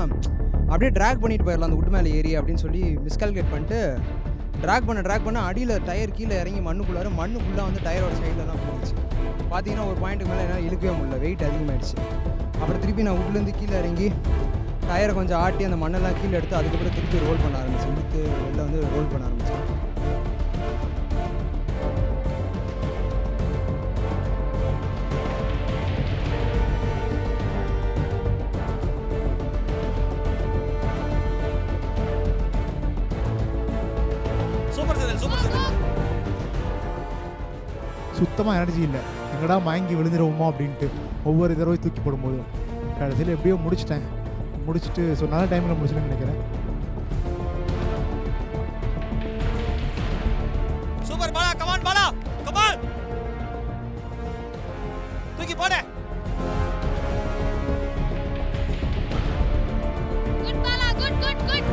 அப்படியே ட்ராக் பண்ணிட்டு போயிடலாம் அந்த வுட்டு மேலே ஏறி அப்படின்னு சொல்லி மிஸ்கால்குலேட் பண்ணிட்டு ட்ராக் பண்ண அடியில் டயர் கீழே இறங்கி மண்ணு ஃபுல்லாக வந்து டயரோட சைடில் போயிடுச்சு. பார்த்தீங்கன்னா ஒரு பாயிண்ட்டுக்கு மேலே என்னால் இழுக்கவே முடியல, வெயிட் அதிகமாகிடுச்சு. அப்புறம் திருப்பி நான் வுட்லேருந்து கீழே இறங்கி டயரை கொஞ்சம் ஆட்டி அந்த மண்ணெல்லாம் கீழே எடுத்து அதுக்கப்புறம் திருப்பி ரோல் பண்ண ஆரம்பிச்சு, இழுத்து வெளில வந்து ரோல் பண்ண ஆரம்பித்தேன். சுத்தமாக எனர்ஜி இல்லை, எங்கடா மயங்கி விழுந்துருவோமா அப்படின்ட்டு ஒவ்வொரு தடவை தூக்கி போடும்போது கடைசியில் எப்படியோ முடிச்சுட்டு ஸோ நல்ல டைமில் முடிச்சுன்னு நினைக்கிறேன். Super Bala, come on Bala, come on. தூக்கி போடு. Good Bala, good good good.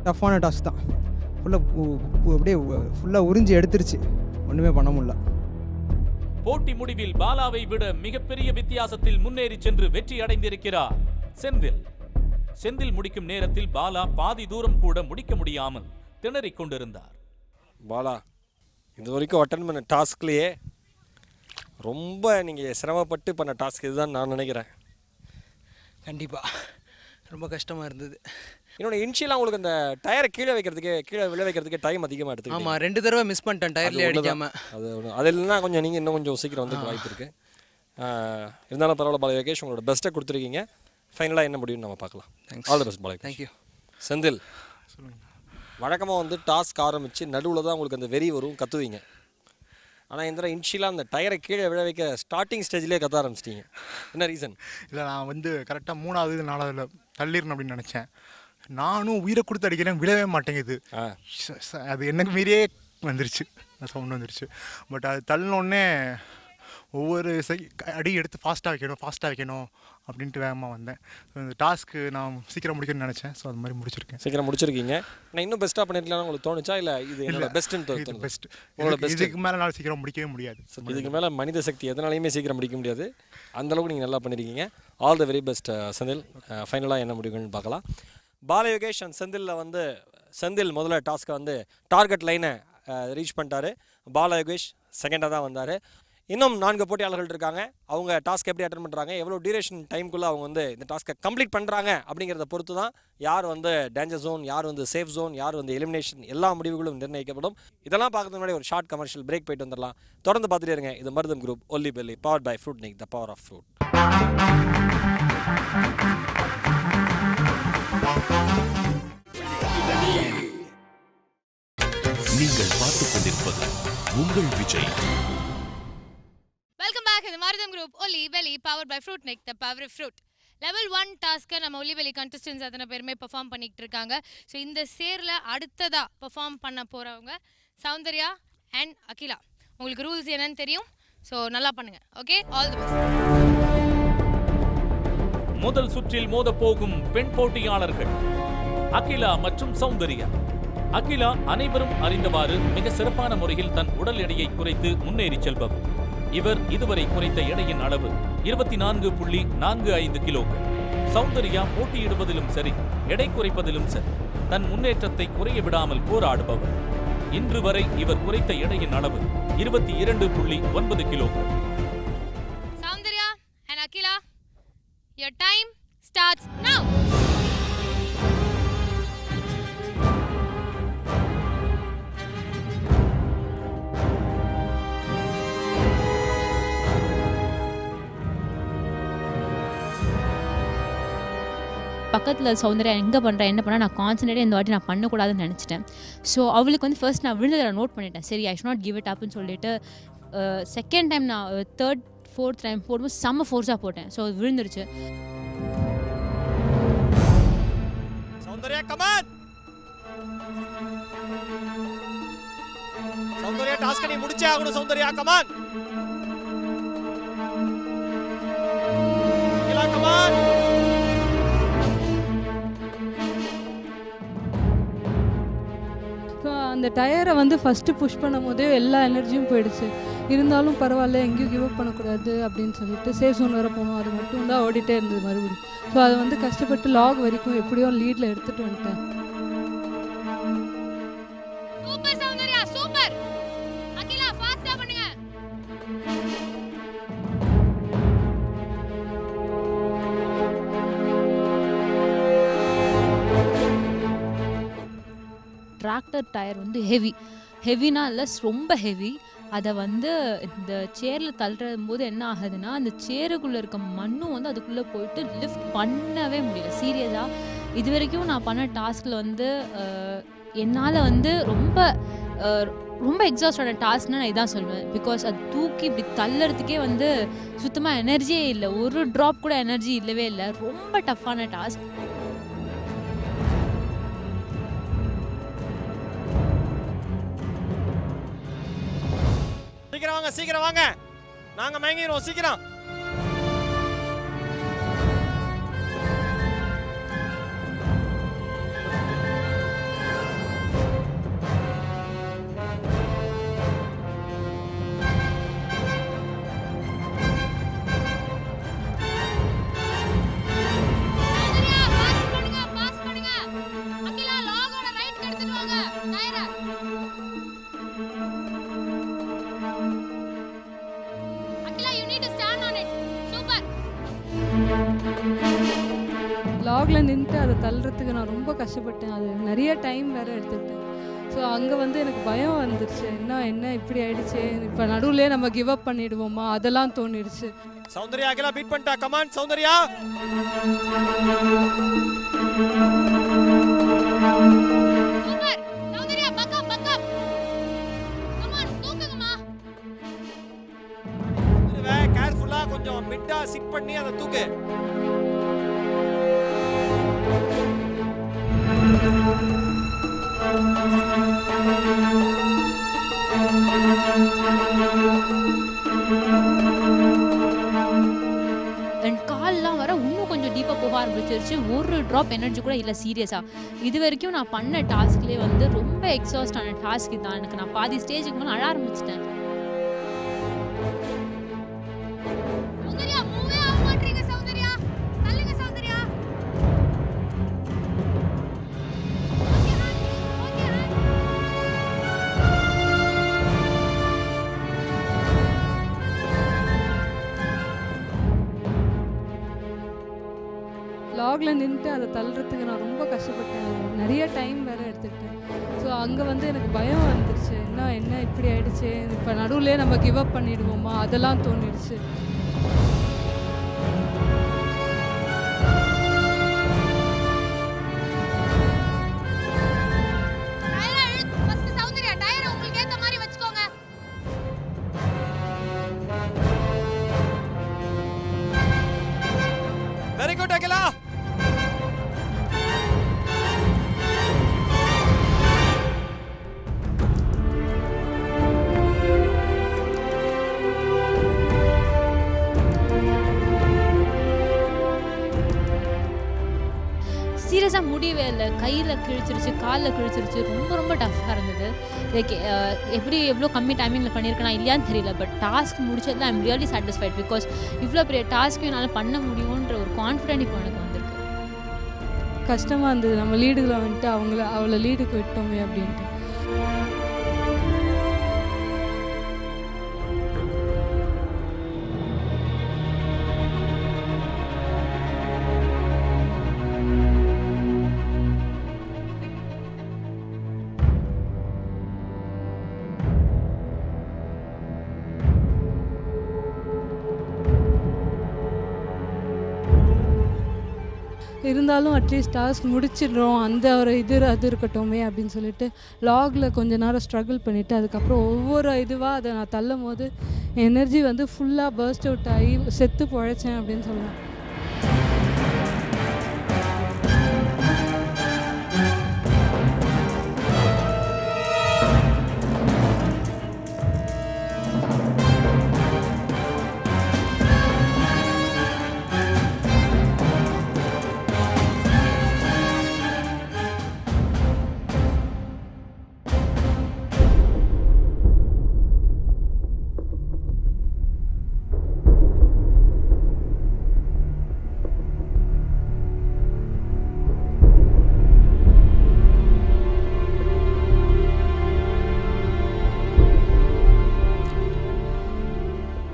டஃப்பான டாஸ்க் தான், ஃபுல்லாக உறிஞ்சி எடுத்துருச்சு, ஒன்றுமே பண்ண முடியல. போட்டி முடிவில் பாலாவை விட மிகப்பெரிய வித்தியாசத்தில் முன்னேறி சென்று வெற்றி அடைந்திருக்கிறார் செந்தில் முடிக்கும் நேரத்தில் பாலா பாதி தூரம் கூட முடிக்க முடியாமல் திணறிக் கொண்டிருந்தார். பாலா, இது வரைக்கும் அட்டன் பண்ண டாஸ்க்லேயே ரொம்ப நீங்கள் சிரமப்பட்டு பண்ண டாஸ்க் இதுதான் நான் நினைக்கிறேன். கண்டிப்பாக ரொம்ப கஷ்டமாக இருந்தது. இன்னொன்று இன்ஷியலாக உங்களுக்கு அந்த டயரை கீழே விழ வைக்கிறதுக்கு டைம் அதிகமாக எடுத்துக்கிட்டு. ஆமாம், 2 தடவை மிஸ் பண்ணிட்டேன் டயர்லேயே அடிக்காமல். அது இல்லைன்னா கொஞ்சம் நீங்கள் இன்னும் கொஞ்சம் சீக்கிரம் வந்து வாய்ப்பு இருக்குது. இருந்தாலும் பரவாயில்ல பாலா யோகேஷ், உங்களோட பெஸ்ட்டை கொடுத்துருக்கீங்க. ஃபைனலாக என்ன முடியும்னு நம்ம பார்க்கலாம். All the best Bala. Thank you. Senthil, வழக்கமாக வந்து டாஸ்க் ஆரம்பித்து நடுவில் தான் உங்களுக்கு அந்த வெறி வரும், கத்துவீங்க. ஆனால் இந்த இன்ஷியலாக அந்த டயரை கீழே விழ வைக்க ஸ்டார்டிங் ஸ்டேஜ்லேயே கத்த ஆரம்பிச்சிட்டிங்க. என்ன ரீசன்? இல்லை, நான் வந்து கரெக்டாக 3வது 4வதுல தள்ளிடணும் அப்படின்னு நினச்சேன். நானும் உயிரை கொடுத்து அடிக்கிறேன், விழவே மாட்டேங்குது. அது எனக்கு மீறியே வந்துருச்சு, சவுண்ட் வந்துருச்சு. பட் அது தள்ளினோடனே ஒவ்வொரு அடி எடுத்து ஃபாஸ்ட்டாக வைக்கணும் அப்படின்ட்டு வேகமாக வந்தேன். ஸோ இந்த டாஸ்க்கு நான் சீக்கிரம் முடிக்கணும்னு நினச்சேன். ஸோ அது மாதிரி முடிச்சிருக்கேன். சீக்கிரம் முடிச்சிருக்கீங்க. நான் இன்னும் பெஸ்ட்டாக பண்ணிருக்கலாம்னு உங்களுக்கு தோணுச்சா, இல்லை இது என்னோட பெஸ்ட்டுன்னு பெஸ்ட் உங்களோட பெஸ்ட்? இதுக்கு மேலே நான் சீக்கிரம் முடிக்கவே முடியாது. இதுக்கு மேலே மனித சக்தி எதனாலையுமே சீக்கிரம் முடிக்க முடியாது. அந்தளவுக்கு நீங்கள் நல்லா பண்ணியிருக்கீங்க. All the very best Senthil. ஃபைனலாக என்ன முடிவுன்னு பார்க்கலாம். பாலா யோகேஷ் அண்ட் செந்திலில் வந்து செந்தில் முதல்ல டாஸ்க்கை வந்து டார்கெட் லைனை ரீச் பண்ணிட்டாரு. பாலா யோகேஷ் செகண்டாக தான் வந்தார். இன்னும் 4 போட்டியாளர்கள் இருக்காங்க. அவங்க டாஸ்க் எப்படி அட்டன் பண்ணுறாங்க, எவ்வளோ டியூரேஷன் டைமுக்குள்ளே அவங்க வந்து இந்த டாஸ்க்கை கம்ப்ளீட் பண்ணுறாங்க அப்படிங்கிறத பொறுத்து தான் யார் வந்து டேஞ்சர் ஜோன், யார் வந்து சேஃப் ஜோன், யார் வந்து எலிமினேஷன், எல்லா முடிவுகளும் நிர்ணயிக்கப்படும். இதெல்லாம் பார்க்கறதுக்கு முன்னாடி ஒரு ஷார்ட் கமர்ஷியல் பிரேக் போயிட்டு வந்துடலாம். தொடர்ந்து பார்த்துட்டே இருங்க. இது Marutham group olly belly, powered by Fruitnik, the power of fruit. நீங்கள் பார்த்துக் கொண்டிருப்பது உங்கள் விஜய். Welcome back. இது Marutham group olly belly, powered by Fruitnik, the power of fruit. Level 1 டாஸ்க்கை நம்ம ஒல்லி பெல்லி கண்டஸ்டன்ஸ் அத்தனை பேருமே பெர்ஃபார்ம் பண்ணிக்கிட்டு இருக்காங்க. ஸோ இந்த சேரில் அடுத்ததாக பெர்ஃபார்ம் பண்ண போகிறவங்க சௌந்தர்யா அண்ட் அகிலா. உங்களுக்கு ரூல்ஸ் என்னன்னு தெரியும். ஸோ நல்லா பண்ணுங்க. Okay, all the best. முதல் சுற்றில் மோதப்போகும் பெண் போட்டியாளர்கள் அகிலா மற்றும் சௌந்தர்யா. அகிலா அனைவரும் அறிந்தவாறு மிக சிறப்பான முறையில் தன் உடல் எடையை குறைத்து முன்னேறி செல்பவர். இவர் இதுவரை குறைத்த எடையின் அளவு 24.45 கிலோக்கள். சௌந்தர்யா போட்டியிடுவதிலும் சரி, எடை குறைப்பதிலும் சரி, தன் முன்னேற்றத்தை குறைய விடாமல் போராடுபவர். இன்று வரை இவர் குறைத்த எடையின் அளவு 22.9 கிலோக்கள். Soundarya and Akila, your time starts now. பக்கத்தில் சௌந்தர்யா எங்கே பண்ணுறேன் என்ன பண்ணால் நான் கான்சன்ட்ரேட்டாக இந்த வாட்டி நான் பண்ணக்கூடாதுன்னு நினச்சிட்டேன். ஸோ அவளுக்கு வந்து ஃபர்ஸ்ட் நான் விழுந்ததை நான் நோட் பண்ணிட்டேன். சரி, I should not give it அப்னு சொல்லிட்டு செகண்ட் டைம் நான் தேர்ட் ஃபோர்த் டைம் போடும்போது செம்ம ஃபோர்ஸாக போட்டேன். ஸோ அது விழுந்துருச்சு. சௌந்தர்யா கமான், சௌந்தர்யா டாஸ்க் நீ முடிச்சே ஆகணும். Soundarya come on, Akila come on. So அந்த டயரை வந்து ஃபஸ்ட்டு புஷ் பண்ணும் போதே எல்லா எனர்ஜியும் போயிடுச்சு. இருந்தாலும் பரவாயில்ல, எங்கேயும் கிவ் அப் பண்ணக்கூடாது அப்படின்னு சொல்லிட்டு சேஃப் ஜோன் வர போகணும், அது மட்டும் தான் ஓடிட்டே இருந்தது மறுபடியும். ஸோ அதை வந்து கஷ்டப்பட்டு லாக் வரைக்கும் எப்படியோ லீடில் எடுத்துகிட்டு வந்துட்டேன். Super Soundarya, super. அகிலா ஃபாஸ்டா பண்ணுங்க. டிராக்டர் டயர் வந்து ஹெவினா இல்லை, ரொம்ப ஹெவி. அதை வந்து இந்த சேரில் தள்ளுறது போது என்ன ஆகுதுன்னா, அந்த சேருக்குள்ளே இருக்க மண்ணும் வந்து அதுக்குள்ளே போயிட்டு லிஃப்ட் பண்ணவே முடியல. சீரியஸாக இது வரைக்கும் நான் பண்ண டாஸ்கில் வந்து என்னால் வந்து ரொம்ப எக்ஸாஸ்டான டாஸ்க்னால் நான் இதான் சொல்லுவேன். பிகாஸ் அது தூக்கி இப்படி தள்ளுறதுக்கே வந்து சுத்தமாக எனர்ஜியே இல்லை, ஒரு ட்ராப் கூட எனர்ஜி இல்லவே இல்லை. ரொம்ப டஃப்பான டாஸ்க். சீக்கிரம் வாங்க, சீக்கிரம் வாங்க, நாங்க மயங்கிடுவோம், சீக்கிரம். லாகில் நின்றுட்டு அதை தள்ளுறதுக்கு நான் ரொம்ப கஷ்டப்பட்டேன். அது நிறைய டைம் வேறு எடுத்துக்கிட்டேன். ஸோ அங்கே வந்து எனக்கு பயம் வந்துருச்சு. என்ன இப்படி ஆயிடுச்சு, இப்போ நடுவுலேயே நம்ம கிவ் அப் பண்ணிடுவோமா, அதெல்லாம் தோணிடுச்சு. சௌந்தர்யா அகிலா பீட் பண்ணிட்டா. Come on Soundarya. Super Soundarya, buck up buck up. Come on தூக்குங்கம்மா. இதுவே கேர்ஃபுல்லா கொஞ்சம் மிட்டா சிட் பண்ணி அதை தூக்கு. கால்லாம் வர இன்னும் கொஞ்சம் டீப்பாக போக ஆரம்பிச்சிருச்சு. ஒரு ட்ராப் எனர்ஜி கூட இல்லை. சீரியஸாக இது வரைக்கும் நான் பண்ண டாஸ்க்லேயே வந்து ரொம்ப எக்ஸாஸ்டான டாஸ்க் தான். எனக்கு நான் பாதி ஸ்டேஜுக்கு மேலே அழ ஆரம்பிச்சிட்டேன். லாகில் நின்றுட்டு அதை தள்ளுறதுக்கு நான் ரொம்ப கஷ்டப்பட்டேன். அது நிறைய டைம் வேறு எடுத்துக்கிட்டேன். ஸோ அங்கே வந்து எனக்கு பயம் வந்துருச்சு. என்ன இப்படி ஆயிடுச்சு, இப்போ நடுவுலேயே நம்ம கிவ் அப் பண்ணிடுவோமா, அதெல்லாம் தோணிடுச்சு. Very good Akila. சீரியஸாக முடியவே இல்லை. கையில் கிழிச்சிருச்சு, காலில் கிழிச்சிருச்சு. ரொம்ப ரொம்ப டஃப்பாக இருந்தது. லைக் எப்படி எவ்வளோ கம்மி டைமிங்கில் பண்ணியிருக்கேனா இல்லையான்னு தெரியல. பட் டாஸ்க் முடிச்சதில் I am really satisfied. Because இவ்வளோ பெரிய டாஸ்க்கு என்னால் பண்ண முடியுன்ற ஒரு கான்ஃபிடென்ட் இப்போ எனக்கு வந்திருக்கு. கஷ்டமாக இருந்தது, நம்ம லீடுகளை வந்துட்டு அவளை லீடுக்கு விட்டோமே அப்படின்ட்டு. இருந்தாலும் அட்லீஸ்ட் டாஸ்க் முடிச்சிடுறோம், அந்த ஒரு அது இருக்கட்டுமே அப்படின்னு சொல்லிட்டு லாகில் கொஞ்ச நேரம் ஸ்ட்ரகிள் பண்ணிவிட்டு அதுக்கப்புறம் ஒவ்வொரு இதுவாக அதை நான் தள்ளும் போது எனர்ஜி வந்து ஃபுல்லாக பர்ஸ்ட் அவுட் ஆகி செத்து பொழைச்சேன் அப்படின்னு சொல்லலாம்.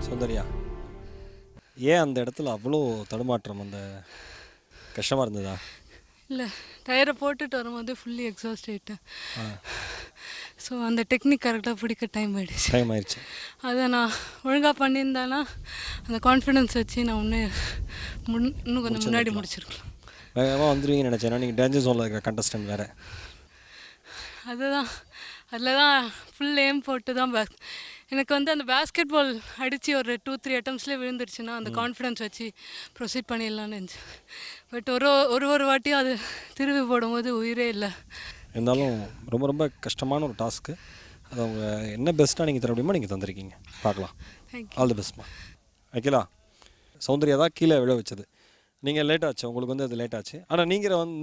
சௌந்தர்யா, ஏன் அந்த இடத்துல அவ்வளோ தடுமாற்றம்? அந்த கஷ்டமாக இருந்ததா? இல்லை, டயரை போட்டுட்டு வரும்போது ஃபுல்லி எக்ஸாஸ்ட் ஆகிட்டேன். ஸோ அந்த டெக்னிக் கரெக்டாக பிடிக்க டைம் ஆயிடுச்சு. அதை நான் ஒழுங்காக பண்ணியிருந்தேன்னா அந்த கான்ஃபிடென்ஸ் வச்சு நான் இன்னும் கொஞ்சம் முன்னாடி முடிச்சிருக்கலாம். வேகமாக வந்துடுவீங்கன்னு நினச்சேன். ஏன்னா நீங்கள் டேஞ்சர் ஜோனில் இருக்கிற கண்டஸ்டன்ட் வேறு. அதில் தான் ஃபுல் எய்ம் போட்டு தான் எனக்கு வந்து அந்த பேஸ்கெட் பால் அடித்து ஒரு 2-3 அட்டம்ஸ்லேயே விழுந்துருச்சுன்னா அந்த கான்ஃபிடென்ஸ் வச்சு ப்ரொசீட் பண்ணிடலான்னு இருந்துச்சு. பட் ஒரு வாட்டியும் அது திரும்பி போடும்போது உயிரே இல்லை. இருந்தாலும் ரொம்ப ரொம்ப கஷ்டமான ஒரு டாஸ்க்கு. அது அவங்க என்ன பெஸ்ட்டாக நீங்கள் தர முடியுமோ நீங்கள் தந்திருக்கீங்க. பார்க்கலாம். ஆல் தி பெஸ்ட்மா. அகிலா, சௌந்தர்யா தான் கீழே விழ வச்சது. நீங்கள் லேட் ஆச்சு, உங்களுக்கு வந்து அது லேட் ஆச்சு. ஆனால்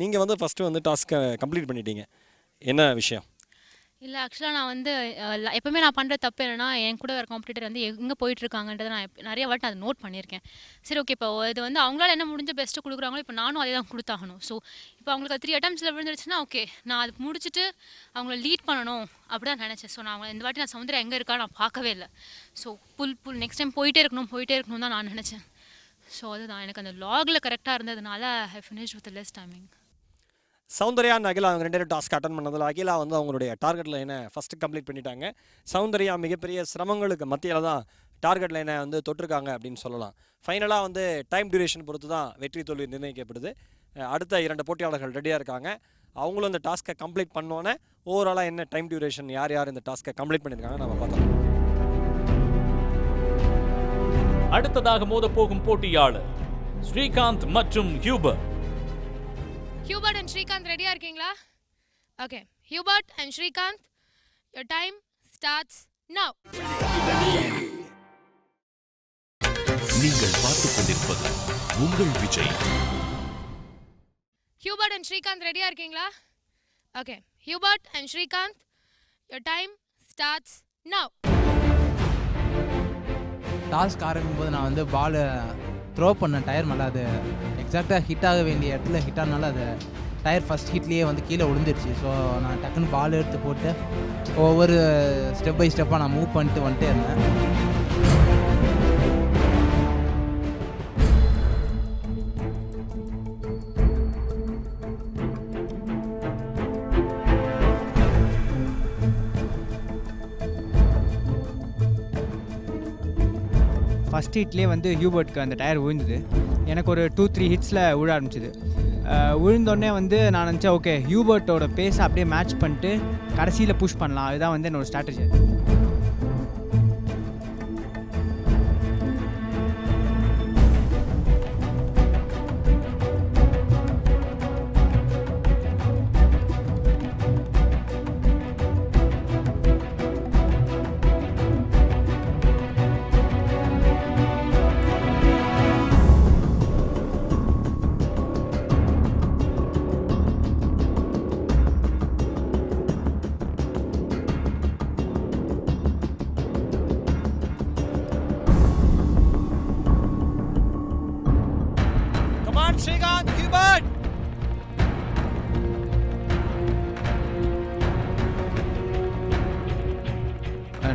நீங்கள் வந்து ஃபஸ்ட்டு வந்து டாஸ்க்கை கம்ப்ளீட் பண்ணிட்டீங்க. என்ன விஷயம்? இல்லை, ஆக்சுவலாக நான் வந்து எப்போவுமே நான் பண்ணுற தப்பு என்னென்னா, என் கூட வேறு காம்படிட்டர் வந்து எங்கே போயிட்டுருக்காங்கன்றதை நான் நிறைய வாட்டி அதை நோட் பண்ணியிருக்கேன். சரி, ஓகே, இப்போ இது வந்து அவங்களால என்ன முடிஞ்ச பெஸ்ட்டு கொடுக்குறாங்களோ இப்போ நானும் அதே தான் கொடுத்தாகணும். ஸோ இப்போ அவங்களுக்கு 3 அட்டம்ஸில் விழுந்துருச்சுன்னா ஓகே, நான் அது முடிச்சுட்டு அவங்கள லீட் பண்ணணும் அப்படி தான் நினச்சேன். ஸோ நான் இந்த வாட்டி நான் சௌந்தர்யா எங்கே இருக்கா நான் பார்க்கவே இல்லை. ஸோ புல் நெக்ஸ்ட் டைம் போயிட்டே இருக்கணும் தான் நான் நினச்சேன். ஸோ அதுதான் எனக்கு அந்த லாகில் கரெக்டாக இருந்ததுனால I finish with less timing. Soundarya and Akila அவங்க 2 பேரும் டாஸ்க் அட்டன் பண்ணதில் அகிலா வந்து அவங்களுடைய டார்கெட் லைனை ஃபஸ்ட்டு கம்ப்ளீட் பண்ணிட்டாங்க. சௌந்தர்யா மிகப்பெரிய சிரமங்களுக்கு மத்தியில் தான் டார்கெட் லைனை வந்து தொட்டிருக்காங்க அப்படின்னு சொல்லலாம். ஃபைனலாக வந்து டைம் டியூரேஷன் பொறுத்து தான் வெற்றி தோல்வி நிர்ணயிக்கப்படுது. அடுத்த 2 போட்டியாளர்கள் ரெடியாக இருக்காங்க. அவங்களும் இந்த டாஸ்க்கை கம்ப்ளீட் பண்ணோன்னே ஓவராலாக என்ன டைம் டியூரேஷன், யார் இந்த டாஸ்க்கை கம்ப்ளீட் பண்ணியிருக்காங்க நம்ம பார்த்தோம். அடுத்ததாக மோதப்போகும் போட்டியாளர் ஸ்ரீகாந்த் மற்றும் ஹியூபர்ட். ஹியூபர்ட் அண்ட் ஸ்ரீகாந்த் ரெடியா இருக்கீங்களா? Okay, Hubert and Srikanth, your time starts now. நீங்கள் பார்த்துக் கொண்டிருப்பது உங்கள் விஜய். ஹியூபர்ட் அண்ட் ஸ்ரீகாந்த் ரெடியா இருக்கீங்களா? Okay, Hubert and Srikanth, your time starts now. Task ஆரம்பிக்கும் போது நான் வந்து பால் த்ரோ பண்ண டயர் மேலே அது எக்ஸாக்டாக ஹிட் ஆக வேண்டிய இடத்துல ஹிட் ஆனால அது டயர் ஃபஸ்ட் ஹிட்லேயே வந்து கீழே விழுந்துருச்சு. ஸோ நான் டக்குன்னு பால் எடுத்து போட்டு ஒவ்வொரு ஸ்டெப் பை ஸ்டெப்பாக நான் மூவ் பண்ணிட்டு வந்துட்டே இருந்தேன். ஃபஸ்ட் ஹிட்லேயே வந்து ஹியூபர்ட்க்கு அந்த டயர் விழுந்தது. எனக்கு ஒரு 2-3 ஹிட்ஸில் விழ ஆரம்பிச்சிது. விழுந்தோடனே வந்து நான் நினச்சேன் ஓகே, ஹியூபர்ட்டோட பேஸை அப்படியே மேட்ச் பண்ணிட்டு கடைசியில் புஷ் பண்ணலாம். அதுதான் வந்து என்னோடய ஸ்ட்ராட்டஜி.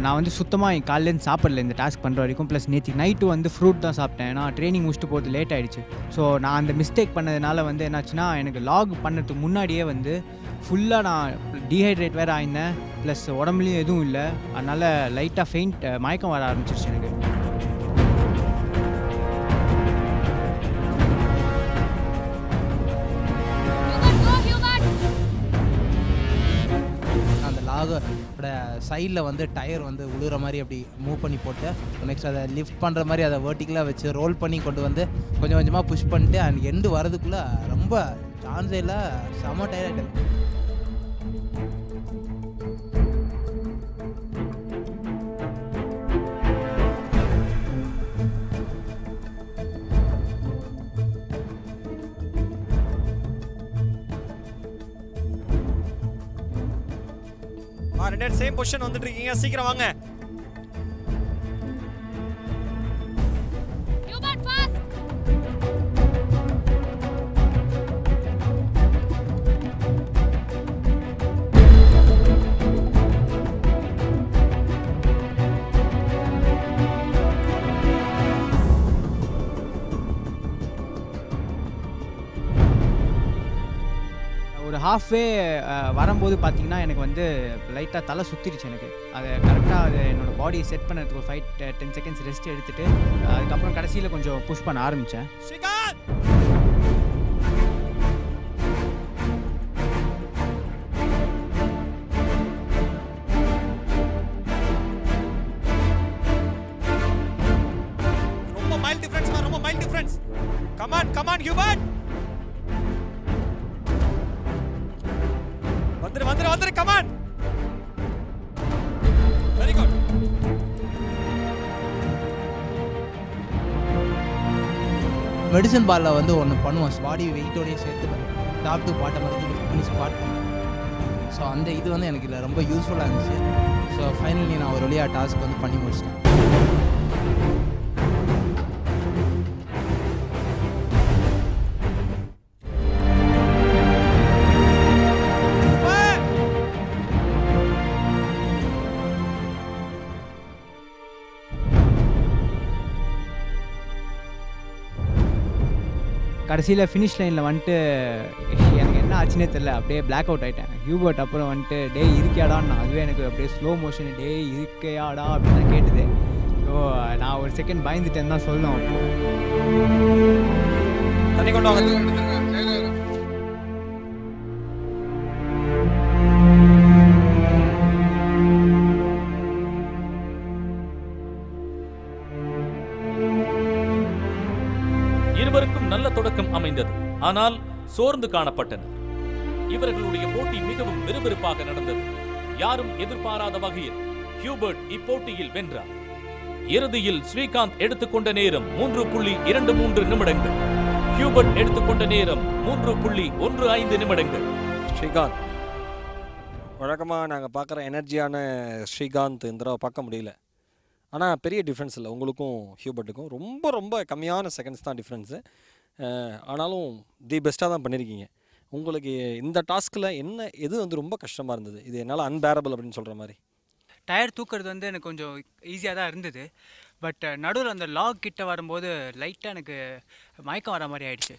நான் வந்து சுத்தமாக காலையிலேருந்து சாப்பிடல இந்த டாஸ்க் பண்ணுற வரைக்கும். ப்ளஸ் நேற்று நைட்டு வந்து ஃப்ரூட் தான் சாப்பிட்டேன். நான் ட்ரைனிங் முடிச்சுட்டு போகிறது லேட் ஆகிடுச்சு. ஸோ நான் அந்த மிஸ்டேக் பண்ணதுனால வந்து என்னாச்சுன்னா எனக்கு லாக் பண்ணுறதுக்கு முன்னாடியே வந்து ஃபுல்லாக நான் டீஹைட்ரேட் வேறு ஆயிருந்தேன். ப்ளஸ் உடம்புலையும் எதுவும் இல்லை. அதனால் லைட்டாக ஃபெயிண்ட் மயக்கம் வர ஆரம்பிச்சிருச்சு எனக்கு. அந்த லாகோட சைடில் வந்து டயர் வந்து உழுற மாதிரி அப்படி மூவ் பண்ணி போட்டு நெக்ஸ்ட் அதை லிஃப்ட் பண்ணுற மாதிரி அதை வேர்ட்டிக்கலாக வச்சு ரோல் பண்ணி கொண்டு வந்து கொஞ்சம் கொஞ்சமாக புஷ் பண்ணிட்டு அண்ட் எண்டு வரதுக்குள்ளே ரொம்ப சான்ஸே இல்லை, செம டயர் ஆகிட்டேன். ரெண்டு சேம் பொசிஷன் வந்துட்டு இருக்கீங்க, சீக்கிரம் வாங்க. ஒரு ஹாஃப்வே வரும்போது பார்த்தீங்கன்னா எனக்கு வந்து லைட்டாக தலை சுற்றிடுச்சு எனக்கு. அதை கரெக்டாக அது என்னோடய பாடியை செட் பண்ணுறதுக்கு ஒரு 5-10 செகண்ட்ஸ் ரெஸ்ட் எடுத்துகிட்டு அதுக்கப்புறம் கடைசியில் கொஞ்சம் புஷ் பண்ண ஆரம்பித்தேன். ரொம்ப மைல் டிஃபரன்ஸ், ரொம்ப mile difference. Come on human, வந்துரு come on. Very good. Medicine பாலில் வந்து ஒன்று பண்ணுவோம், பாடி வெயிட்டோடையே சேர்த்து டாப் டு பாட்டம் வரைக்கும் பண்ணி ஸ்குவாட் பண்ணுவோம். ஸோ அந்த இது வந்து எனக்கு இல்லை ரொம்ப யூஸ்ஃபுல்லாக இருந்துச்சு. ஸோ ஃபைனலி நான் ஒரு வழியாக டாஸ்க் வந்து பண்ணி முடிச்சிட்டேன். கடைசியில் ஃபினிஷ் லைனில் வந்துட்டு எனக்கு என்ன ஆச்சுன்னே தெரில, அப்படியே பிளாக் அவுட் ஆகிட்டேன். ஹியூபர்ட் அப்புறம் வந்துட்டு டே இருக்கியாடான்னு, அதுவே எனக்கு அப்படியே ஸ்லோ மோஷன் டே இருக்கையாடா அப்படின்னு தான் கேட்டுது. ஸோ நான் ஒரு செகண்ட் பயந்துட்டேன்னு தான் சொல்லணும். தண்ணி கொண்டு வாங்க. இருவருக்கும் நல்ல தொடக்கம் அமைந்தது, ஆனால் சோர்ந்து காணப்பட்டனர். இவர்களுடைய போட்டி மிகவும் விறுவிறுப்பாக நடந்தது. யாரும் எதிர்பாராத வகையில் ஹியூபர்ட் இப்போட்டியில் வென்றார். இறுதியில் ஸ்ரீகாந்த் எடுத்துக்கொண்ட நேரம் 3.23 நிமிடங்கள். ஹியூபர்ட் எடுத்துக்கொண்ட நேரம் 3.15 நிமிடங்கள். ஸ்ரீகாந்த், வழக்கமாக நாங்கள் பார்க்குற எனர்ஜியான ஸ்ரீகாந்த் இந்த தடவை பார்க்க முடியல. ஆனால் பெரிய டிஃப்ரென்ஸ் இல்லை உங்களுக்கும் ஹியூபர்ட்டுக்கும். ரொம்ப ரொம்ப கம்மியான செகண்ட்ஸ் தான் டிஃப்ரென்ஸு. ஆனாலும் தி பெஸ்ட்டாக தான் பண்ணியிருக்கீங்க. உங்களுக்கு இந்த டாஸ்கில் எது வந்து ரொம்ப கஷ்டமாக இருந்தது, இது என்னால் அன்பேரபிள் அப்படின்னு சொல்கிற மாதிரி? டயர் தூக்குறது வந்து எனக்கு கொஞ்சம் ஈஸியாக தான் இருந்தது. பட் நடுவில் அந்த லாக் கிட்ட வரும்போது லைட்டாக எனக்கு மயக்கம் வர மாதிரி ஆயிடுச்சு.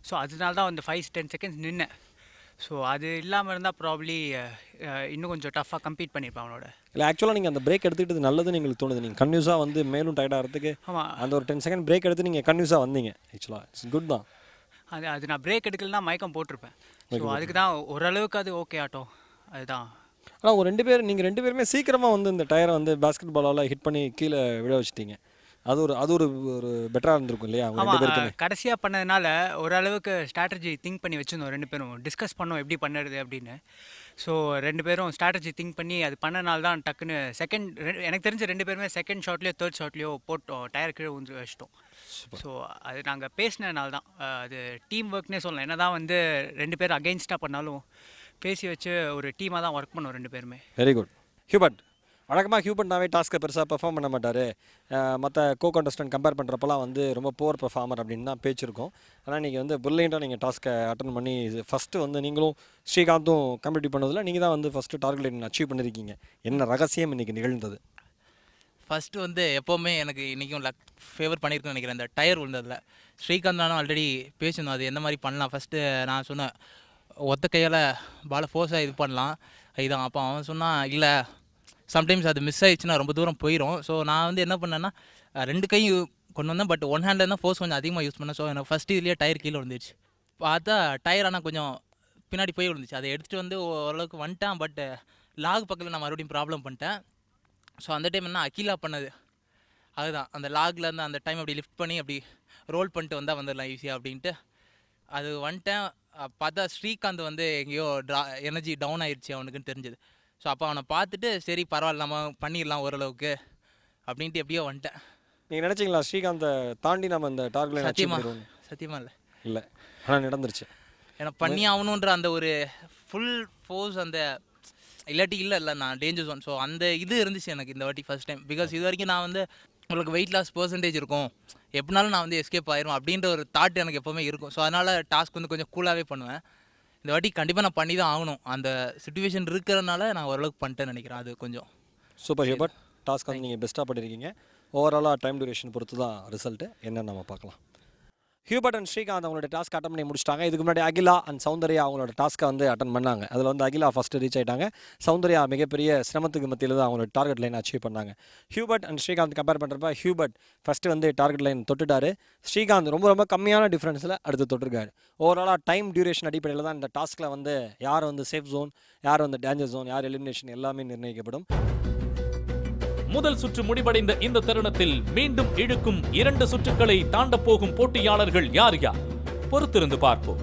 ஸோ அதனால தான் வந்து 5-10 செகண்ட்ஸ் நின்னேன். ஸோ அது இல்லாமல் இருந்தால் ப்ராப்ளி இன்னும் கொஞ்சம் டஃப்பாக கம்ப்ளீட் பண்ணியிருப்பேன் அவனோட. இல்லை ஆக்சுவலாக நீங்கள் அந்த பிரேக் எடுத்துக்கிட்டது நல்லதுன்னு எங்களுக்கு தோணுது. நீங்கள் கன்யூஸாக வந்து மேலும் டயர்ட் ஆகிறதுக்கு அந்த ஒரு 10 செகண்ட் பிரேக் எடுத்து நீங்கள் கன்யூஸாக வந்தீங்க. ஆக்சுவலாக இட்ஸ் குட் தான். அது நான் பிரேக் எடுக்கலன்னா மயக்கம் போட்டிருப்பேன். ஸோ அதுக்கு தான் ஓரளவுக்கு அது ஓகே ஆட்டோம், அதுதான். ஆனால் ஒரு நீங்கள் ரெண்டு பேருமே சீக்கிரமாக வந்து இந்த டயரை வந்து பாஸ்கெட் பாலால் ஹிட் பண்ணி கீழே விழ வச்சுட்டீங்க. அது ஒரு பெட்டராக இருந்திருக்கும் இல்லையா? கடைசியாக பண்ணதுனால ஓரளவுக்கு ஸ்ட்ராட்டஜி திங்க் பண்ணி வச்சுருந்தோம். ரெண்டு பேரும் டிஸ்கஸ் பண்ணோம் எப்படி பண்ணுறது அப்படின்னு. ஸோ ரெண்டு பேரும் ஸ்ட்ராட்டஜி திங்க் பண்ணி அது பண்ணனால தான் டக்குன்னு எனக்கு தெரிஞ்ச ரெண்டு பேருமே செகண்ட் ஷாட்லேயோ தேர்ட் ஷாட்லேயோ போட்டோம், டயர் கீழே ஊந்து வச்சிட்டோம். ஸோ அது நாங்கள் பேசினதுனால தான். அது டீம் ஒர்க்னே சொல்லலாம். என்ன தான் வந்து ரெண்டு பேரும் அகெயின்ஸ்டாக பண்ணாலும் பேசி வச்சு ஒரு டீமாக தான் ஒர்க் பண்ணோம் ரெண்டு பேருமே. Very good. ஹியூபர்ட், வழக்கமாக ஹியூபர்ட்னாவே டாஸ்க்கை பெருசாக பெர்ஃபார்ம் பண்ண மாட்டார். மற்ற கண்டஸ்டன்ட் கம்பேர் பண்ணுறப்பெல்லாம் வந்து ரொம்ப புவர் பெர்ஃபார்மர் அப்படின்னு தான் பேச்சிருக்கோம். ஆனால் நீங்கள் வந்து பிரில்லியண்ட்டாக நீங்கள் டாஸ்க்கை அட்டன் பண்ணி ஃபஸ்ட்டு வந்து நீங்களும் ஸ்ரீகாந்தும் கம்ப்ளீட் பண்ணதில் நீங்கள் தான் வந்து ஃபஸ்ட்டு டார்கெட் அச்சீவ் பண்ணியிருக்கீங்க. என்ன ரகசியம் இன்றைக்கி நிகழ்ந்தது? ஃபஸ்ட்டு வந்து எப்போவுமே எனக்கு இன்றைக்கும் ஃபேவர் பண்ணியிருக்கேன்னு நினைக்கிறேன். இந்த டயர் விழுந்ததில் ஸ்ரீகாந்த் நானும் ஆல்ரெடி பேசணும் அது எந்த மாதிரி பண்ணலாம். ஃபஸ்ட்டு நான் சொன்னேன் ஒத்த கையால் பாலை ஃபோர்ஸாக இது பண்ணலாம் இதுதான். அப்போ அவன் சொன்னான் இல்லை சம்டைம்ஸ் அது மிஸ் ஆகிடுச்சுன்னா ரொம்ப தூரம் போயிடும். ஸோ நான் வந்து என்ன பண்ணேன்னா 2 கையும் கொண்டு வந்தேன். பட் ஒன் ஹேண்டில் தான் ஃபோர்ஸ் கொஞ்சம் அதிகமாக யூஸ் பண்ணேன். ஸோ எனக்கு ஃபஸ்ட்டு இதுலேயே டயர் கீழே விழுந்துச்சு. பார்த்தா டயர் ஆனால் கொஞ்சம் பின்னாடி போய் விழுந்துச்சு. அதை எடுத்துகிட்டு வந்து ஓரளவுக்கு வந்துட்டேன். பட் லாக் பக்கத்தில் நான் மறுபடியும் ப்ராப்ளம் பண்ணிட்டேன். ஸோ அந்த டைம் என்ன அகிலா பண்ணது அதுதான். அந்த லாக்லேருந்து அந்த டைம் அப்படி லிஃப்ட் பண்ணி அப்படி ரோல் பண்ணிட்டு வந்தால் வந்துடலாம் ஈஸியாக அப்படின்ட்டு அது வந்துட்டேன். பார்த்தா ஸ்ரீகாந்த் வந்து எங்கேயோ எனர்ஜி டவுன் ஆயிடுச்சு அவனுக்குன்னு தெரிஞ்சது. ஸோ அப்போ அவனை பார்த்துட்டு சரி பரவாயில்ல நம்ம பண்ணிடலாம் ஓரளவுக்கு அப்படின்ட்டு எப்படியோ வந்துட்டேன். நீங்கள் நினச்சிங்களா ஸ்ரீகாந்தை தாண்டி நம்ம இந்த டார்கெட் சத்தியமாக இல்லை இல்லை ஆனால் நடந்துருச்சு. ஏன்னா பண்ணி ஆகணுன்ற அந்த ஒரு ஃபுல் ஃபோர்ஸ் அந்த இல்லாட்டி இல்லை நான் டேஞ்சர் ஜோன். ஸோ அந்த இது இருந்துச்சு எனக்கு இந்த வாட்டி ஃபஸ்ட் டைம். பிகாஸ் இது வரைக்கும் நான் வந்து உங்களுக்கு வெயிட் லாஸ் பர்சன்டேஜ் இருக்கும் எப்படினாலும் நான் வந்து எஸ்கேப் ஆயிரும் அப்படின்ற ஒரு தாட் எனக்கு எப்போவுமே இருக்கும். ஸோ அதனால் டாஸ்க் வந்து கொஞ்சம் கூலாகவே பண்ணுவேன். இந்த வாட்டி கண்டிப்பாக நான் பண்ணி தான் ஆகணும். அந்த சுச்சுவேஷன் இருக்கிறதுனால நான் ஓரளவுக்கு பண்ணிட்டேன்னு நினைக்கிறேன். அது கொஞ்சம் சூப்பர் ஹியூபர்ட். டாஸ்க் வந்து நீங்கள் பெஸ்ட்டாக பண்ணியிருக்கீங்க. ஓவராலாக டைம் டியூரேஷன் பொறுத்து தான் ரிசல்ட்டு என்னென்னு நம்ம பார்க்கலாம். ஹியூபர்ட் அண்ட் ஸ்ரீகாந்த் அவங்களோட டாஸ்க் அட்டன் பண்ணி முடிச்சிட்டாங்க. இதுக்கு முன்னாடி அகிலா அண்ட் சௌந்தர்யா அவங்களோட டாஸ்க்கை வந்து அட்டன் பண்ணாங்க. அதில் வந்து அகிலா ஃபஸ்ட்டு ரீச் ஆகிட்டாங்க. சௌந்தர்யா மிகப்பெரிய சிரமத்துக்கு மத்தியில் தான் அவங்களோட டார்கெட் லைன் அச்சீவ் பண்ணாங்க. ஹியூபர்ட் அண்ட் ஸ்ரீகாந்த் கம்பேர் பண்ணுறப்ப ஹியூபர்ட் ஃபஸ்ட்டு வந்து டார்கெட் லைன் தொட்டுட்டார். ஸ்ரீகாந்த் ரொம்ப கம்மியான டிஃப்ரென்ஸில் அடுத்து தொட்டிருக்காரு. ஓவராலாக டைம் டியூரேஷன் அடிப்படையில் தான் இந்த டாஸ்கில் வந்து யார் வந்து சேஃப் ஜோன், யார் வந்து டேஞ்சர் ஜோன், யார் எலிமினேஷன் எல்லாமே நிர்ணயிக்கப்படும். முதல் சுற்று முடிவடைந்த இந்த தருணத்தில் மீண்டும் இழுக்கும் 2 சுற்றுக்களை தாண்டப் போகும் போட்டியாளர்கள் யார் யார் பொறுத்திருந்து பார்ப்போம்.